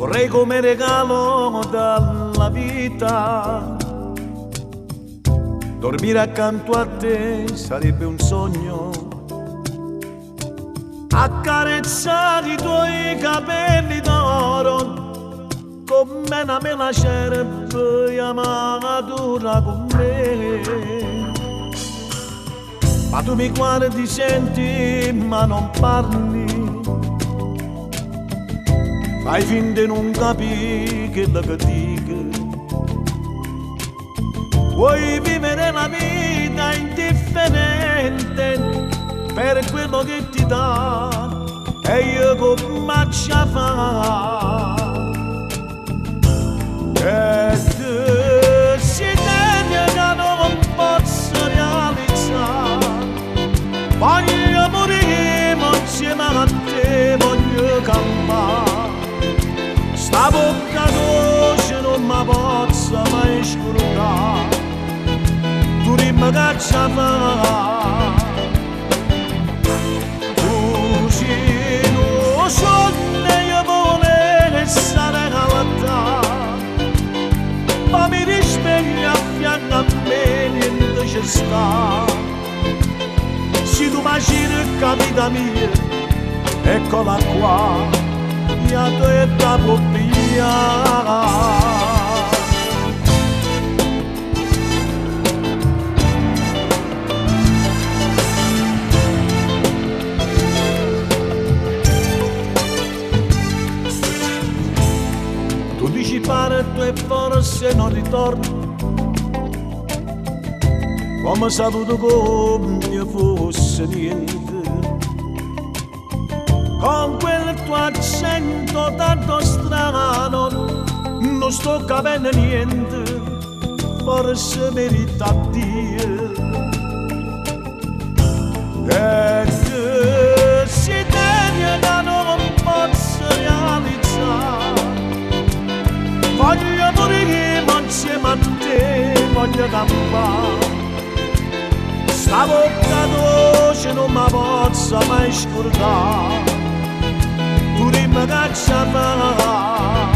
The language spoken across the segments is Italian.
vorrei come regalo dalla vita. Dormire accanto a te sarebbe un sogno, accarezzare i tuoi capelli d'oro come una mela cerve amatura con me. Ma tu mi guardi, senti, ma non parli, fai finta di non capire quello che dico. Vuoi vivere la vita indifferente per quello che ti dà e io come ci fa. E tu si deve che non posso realizzare. Voglio morire insieme a te, voglio campare. Sta bocca dolce non mi posso mai scordare. Tu dimmi che ci fa. Tu sei lo sogno e io volevo stare con te. Ma mi risveglia a fianco a me, niente ci sta. Se tu mi cerca vita mia, eccola qua, io te la può pigliare. Tu dici parto e forse non ritorno, come saluto come fosse niente, con quel tuo accento tanto strano non sto capendo niente, forse merita Dio. E tu si deve che non posso realizzare. Voglio morire insieme a te, voglio campare. Sta bocca dolce non mi posso mai scordare. Tu dimmi che ci fa.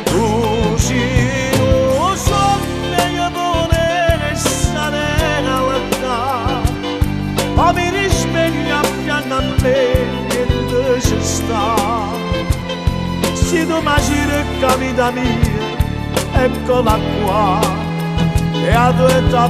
Tu sei lo sogno e io volevo stare con te. Ma mi risveglia a fianco a me, niente ci sta. Se tu mi cerca vita mia, eccola qua, e a tua età